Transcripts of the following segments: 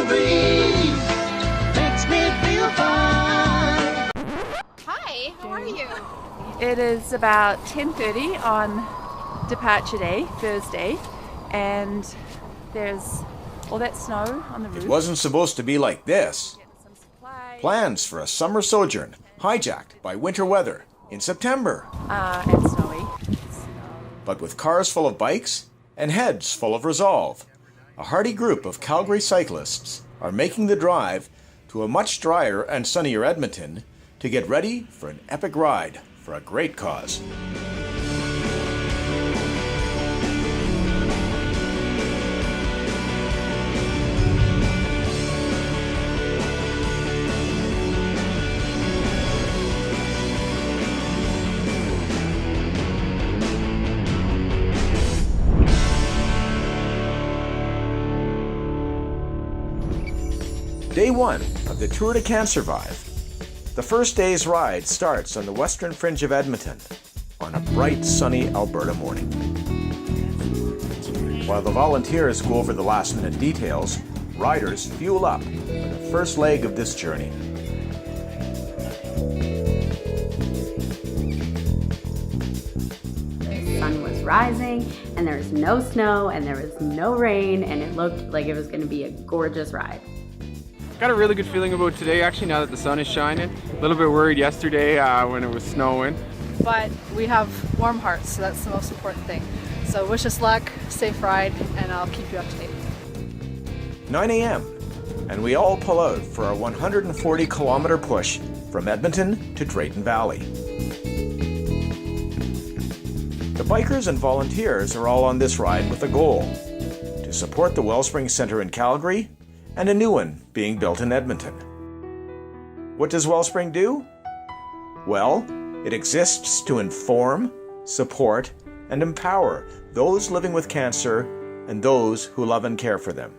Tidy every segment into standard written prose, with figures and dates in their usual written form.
Cancervive makes me feel fine. Hi, how are you? It is about 10:30 on departure day, Thursday, and there's all that snow on the roof. It wasn't supposed to be like this. Some supplies. Plans for a summer sojourn hijacked by winter weather in September. And snowy. But with cars full of bikes and heads full of resolve, a hardy group of Calgary cyclists are making the drive to a much drier and sunnier Edmonton to get ready for an epic ride for a great cause. Day 1 of the Tour de Cancervive. The first day's ride starts on the western fringe of Edmonton on a bright, sunny Alberta morning. While the volunteers go over the last-minute details, riders fuel up for the first leg of this journey. The sun was rising, and there was no snow, and there was no rain, and it looked like it was going to be a gorgeous ride. Got a really good feeling about today, actually, now that the sun is shining. A little bit worried yesterday when it was snowing. But we have warm hearts, so that's the most important thing. So wish us luck, safe ride, and I'll keep you up to date. 9 a.m. and we all pull out for a 140-kilometer push from Edmonton to Drayton Valley. The bikers and volunteers are all on this ride with a goal: to support the Wellspring Centre in Calgary and a new one being built in Edmonton. What does Wellspring do? Well, it exists to inform, support, and empower those living with cancer and those who love and care for them.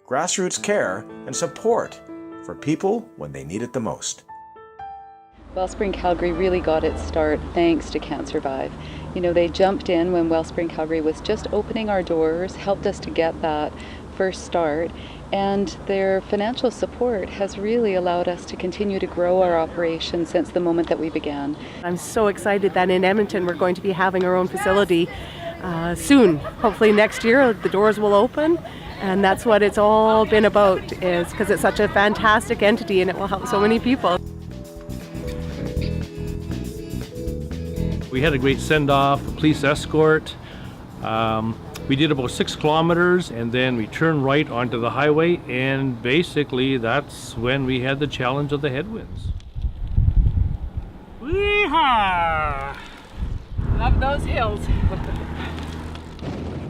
Grassroots care and support for people when they need it the most. Wellspring Calgary really got its start thanks to Cancervive. You know, they jumped in when Wellspring Calgary was just opening our doors, helped us to get that first start, and their financial support has really allowed us to continue to grow our operation since the moment that we began. I'm so excited that in Edmonton we're going to be having our own facility soon. Hopefully next year the doors will open, and that's what it's all been about, is because it's such a fantastic entity and it will help so many people. We had a great send-off, a police escort. We did about 6 kilometers and then we turned right onto the highway, and basically that's when we had the challenge of the headwinds. Weehaw! Love those hills.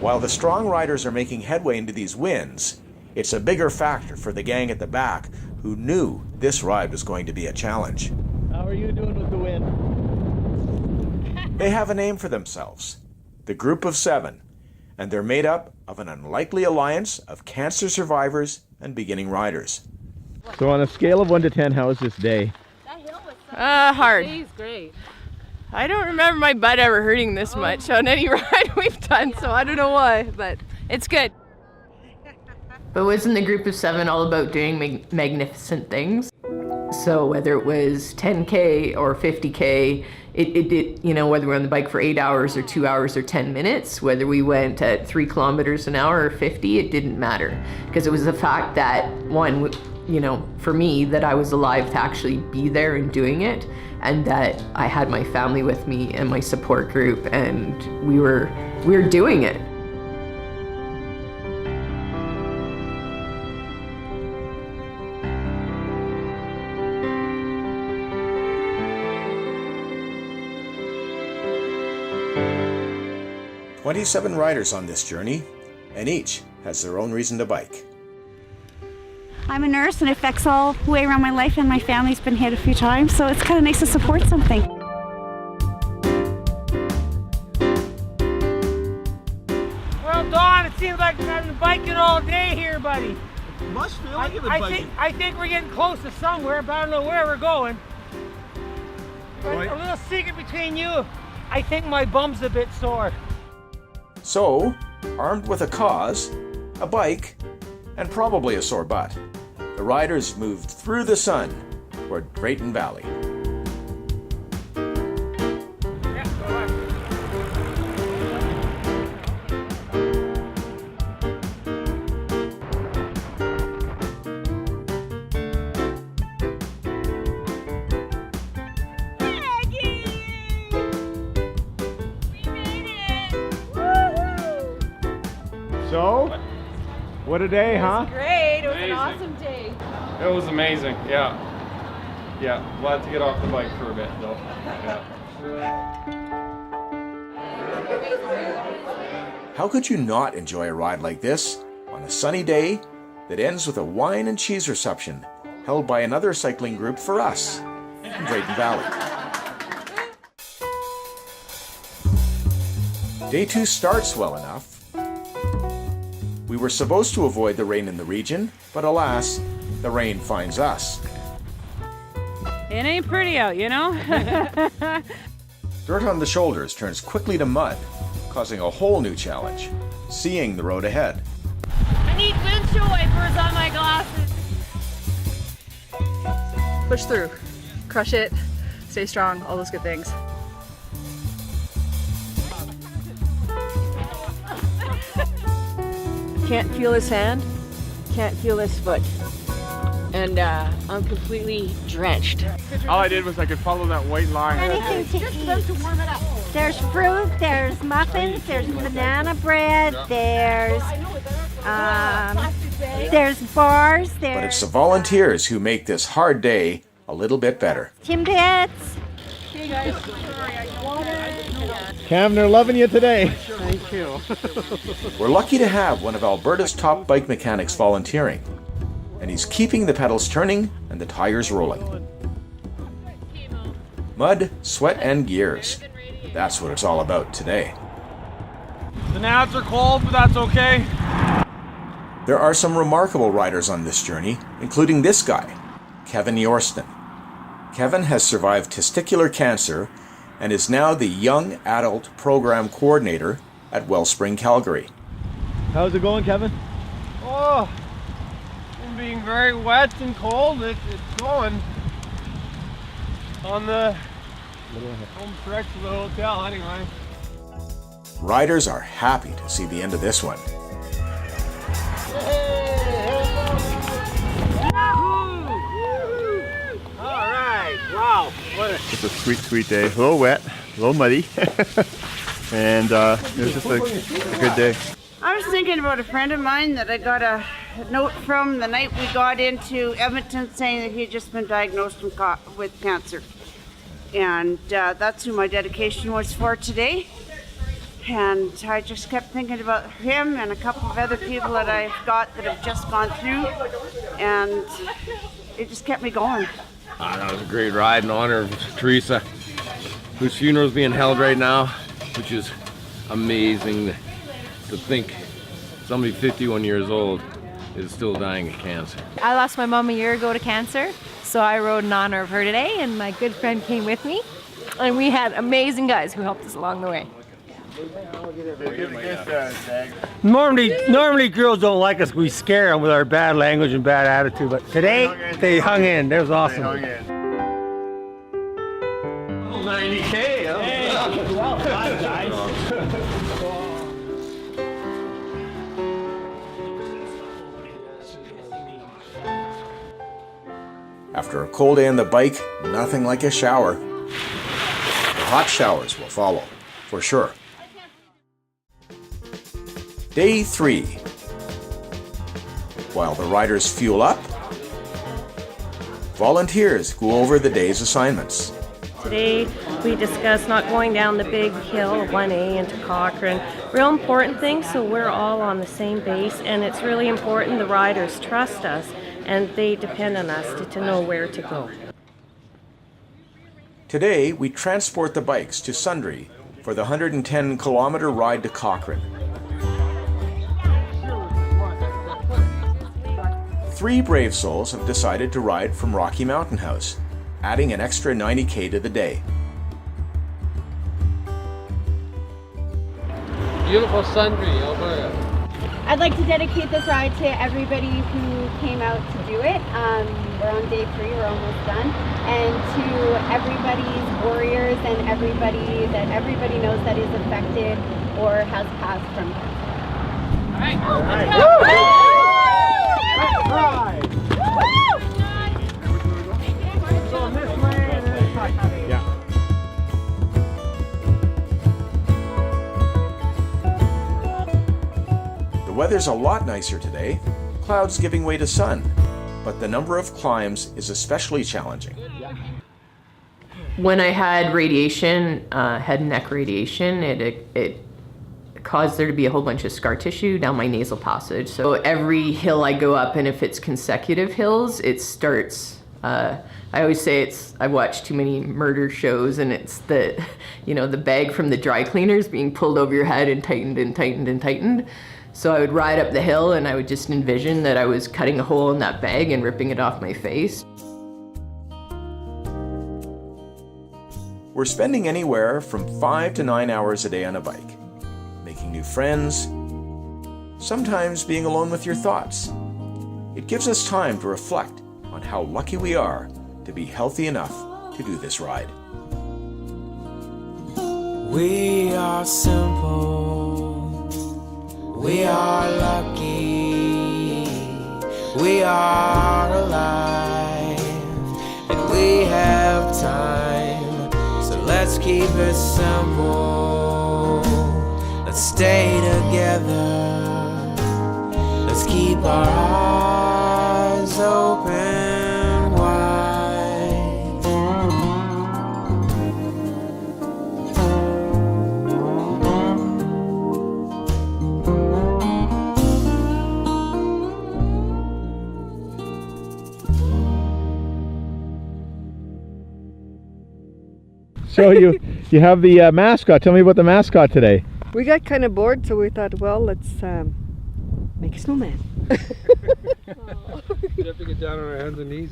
While the strong riders are making headway into these winds, it's a bigger factor for the gang at the back who knew this ride was going to be a challenge. How are you doing with the wind? They have a name for themselves, the Group of 7, and they're made up of an unlikely alliance of cancer survivors and beginning riders. So on a scale of 1 to 10, how was this day? Hard. He's great. I don't remember my butt ever hurting this much on any ride we've done, so I don't know why, but it's good. But wasn't the Group of 7 all about doing magnificent things? So whether it was 10K or 50K, it did, you know, whether we're on the bike for 8 hours or 2 hours or 10 minutes, whether we went at 3 kilometers an hour or 50, it didn't matter. Because it was the fact that, one, you know, for me, that I was alive to actually be there and doing it, and that I had my family with me and my support group, and we were doing it. "27 riders on this journey, and each has their own reason to bike." I'm a nurse and it affects all the way around my life, and my family's been hit a few times, so it's kind of nice to support something. Well, Dawn, it seems like we're having biking all day here, buddy. It must feel like you've been biking. I think we're getting close to somewhere, but I don't know where we're going. But a little secret between you, I think my bum's a bit sore. So, armed with a cause, a bike, and probably a sore butt, the riders moved through the sun toward Drayton Valley. So, what a day, huh? Great. It was Amazing. an awesome day. It was amazing, yeah. Yeah, glad to get off the bike for a bit though. Yeah. How could you not enjoy a ride like this on a sunny day that ends with a wine and cheese reception held by another cycling group for us in Drayton Valley? Day 2 starts well enough. We were supposed to avoid the rain in the region, but alas, the rain finds us. It ain't pretty out, you know? Dirt on the shoulders turns quickly to mud, causing a whole new challenge, seeing the road ahead. I need windshield wipers on my glasses. Push through, crush it, stay strong, all those good things. Can't feel his hand, can't feel his foot. And I'm completely drenched. All I did was I could follow that white line. Anything to eat. There's fruit, there's muffins, there's banana bread, there's bars, But it's the volunteers who make this hard day a little bit better. Timbits. Hey guys. Cam, they're loving you today. Thank you. We're lucky to have one of Alberta's top bike mechanics volunteering, and he's keeping the pedals turning and the tires rolling. Mud, sweat, and gears. That's what it's all about today. The nads are cold, but that's okay. There are some remarkable riders on this journey, including this guy, Kevin Yorston. Kevin has survived testicular cancer and is now the Young Adult Program Coordinator at Wellspring Calgary. How's it going, Kevin? Oh, from being very wet and cold, it's going on the home stretch of the hotel anyway. Riders are happy to see the end of this one. All right, wow. It's a sweet, sweet day. A little wet, a little muddy, and it was just a good day. I was thinking about a friend of mine that I got a note from the night we got into Edmonton saying that he had just been diagnosed with cancer. And that's who my dedication was for today. And I just kept thinking about him and a couple of other people that I've got that have just gone through. And it just kept me going. That was a great ride in honor of Teresa, whose funeral is being held right now, which is amazing to think somebody 51 years old is still dying of cancer. I lost my mom a year ago to cancer, so I rode in honor of her today, and my good friend came with me, and we had amazing guys who helped us along the way. Normally girls don't like us. We scare them with our bad language and bad attitude, but today they hung in. That was awesome. 90K, huh? After a cold day on the bike, nothing like a shower. The hot showers will follow, for sure. Day 3. While the riders fuel up, volunteers go over the day's assignments. Today we discussed not going down the big hill 1A into Cochrane. Real important things, so we're all on the same base, and it's really important the riders trust us and they depend on us to know where to go. Today we transport the bikes to Sundre for the 110-kilometer ride to Cochrane. 3 brave souls have decided to ride from Rocky Mountain House, adding an extra 90K to the day. Beautiful Sundre, Alberta. I'd like to dedicate this ride to everybody who came out to do it. We're on day 3, we're almost done. And to everybody's warriors and everybody that everybody knows that is affected or has passed from cancer. All right. The weather's a lot nicer today, clouds giving way to sun, but the number of climbs is especially challenging. When I had radiation, head and neck radiation, it caused there to be a whole bunch of scar tissue down my nasal passage. So every hill I go up, and if it's consecutive hills, it starts. I always say I watch too many murder shows, and it's the bag from the dry cleaners being pulled over your head and tightened and tightened and tightened. So I would ride up the hill and I would just envision that I was cutting a hole in that bag and ripping it off my face. We're spending anywhere from 5 to 9 hours a day on a bike, making new friends, sometimes being alone with your thoughts. It gives us time to reflect on how lucky we are to be healthy enough to do this ride. We are simple. We are lucky, we are alive, and we have time, so let's keep it simple. Let's stay together, let's keep our eyes open wide. So you have the mascot. Tell me about the mascot today. We got kind of bored, so we thought, well, let's make a snowman. We'd have to get down on our hands and knees.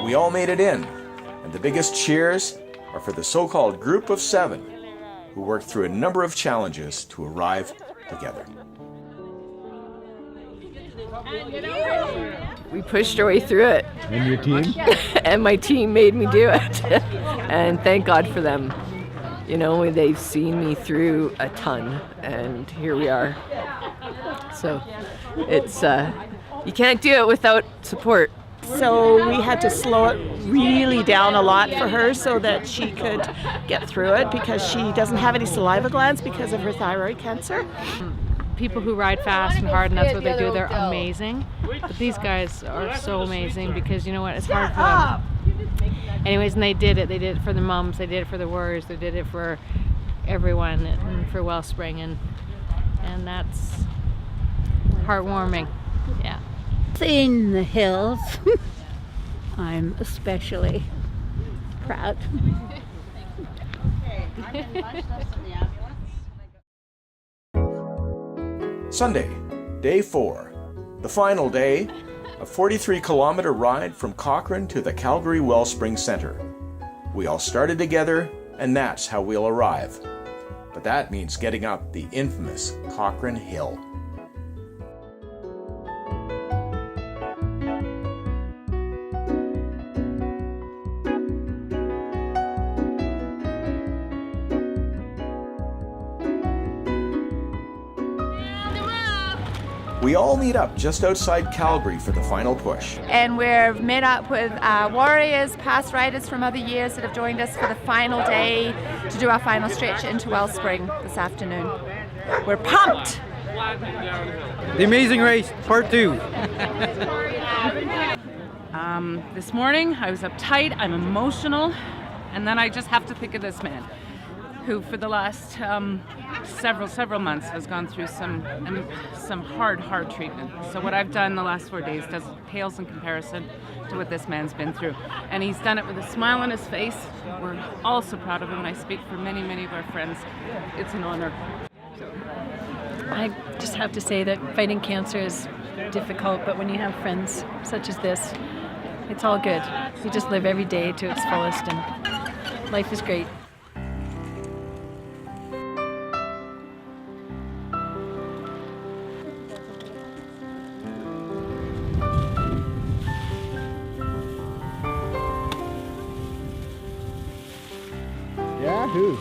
We all made it in, and the biggest cheers are for the so-called group of 7 who worked through a number of challenges to arrive together. We pushed our way through it. And your team? And my team made me do it. And thank God for them. You know, they've seen me through a ton, and here we are. So it's, you can't do it without support. So we had to slow it really down a lot for her so that she could get through it, because she doesn't have any saliva glands because of her thyroid cancer. People who ride fast and hard, and that's what they do, they're amazing. But these guys are so amazing because, you know what, it's hard for them. Anyways, and they did it. They did it for the moms, they did it for the warriors, they did it for everyone, and for Wellspring, and that's heartwarming. Yeah. Seeing the hills, I'm especially proud. Sunday, day 4, the final day, a 43-kilometer ride from Cochrane to the Calgary Wellspring Centre. We all started together, and that's how we'll arrive. But that means getting up the infamous Cochrane Hill. We all meet up just outside Calgary for the final push. And we've met up with warriors, past riders from other years that have joined us for the final day to do our final stretch into Wellspring this afternoon. We're pumped! The Amazing Race, Part 2. This morning I was uptight, I'm emotional, and then I just have to think of this man. who for the last several months has gone through some hard treatment. So what I've done the last 4 days pales in comparison to what this man's been through. And he's done it with a smile on his face. We're all so proud of him, and I speak for many of our friends. It's an honor. I just have to say that fighting cancer is difficult, but when you have friends such as this, it's all good. You just live every day to its fullest, and life is great. Yahoo!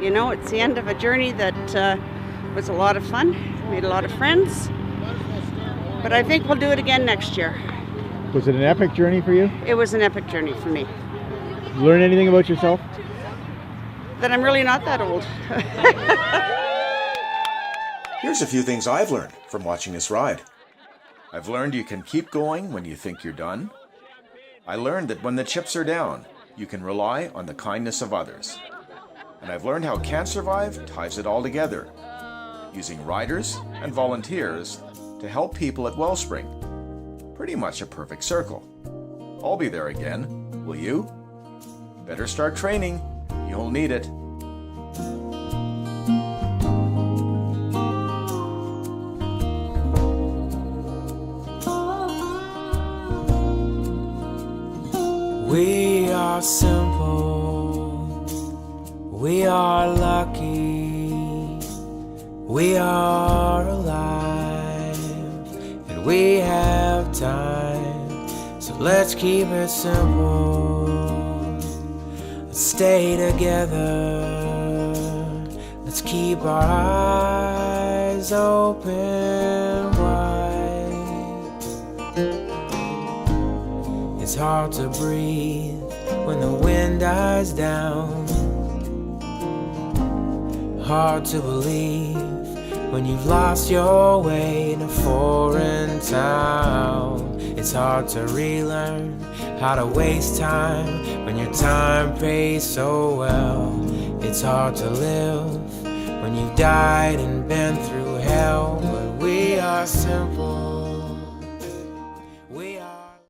You know, it's the end of a journey that was a lot of fun, made a lot of friends, but I think we'll do it again next year. Was it an epic journey for you? It was an epic journey for me. Learn anything about yourself? That I'm really not that old. Here's a few things I've learned from watching this ride. I've learned you can keep going when you think you're done. I learned that when the chips are down, you can rely on the kindness of others. And I've learned how Cancervive ties it all together, using riders and volunteers to help people at Wellspring. Pretty much a perfect circle. I'll be there again, will you? Better start training, you'll need it. We are simple. We are lucky, we are alive, and we have time, so let's keep it simple. Let's stay together, let's keep our eyes open wide. It's hard to breathe when the wind dies down. Hard to believe when you've lost your way in a foreign town. It's hard to relearn how to waste time when your time pays so well. It's hard to live when you've died and been through hell, but we are simple.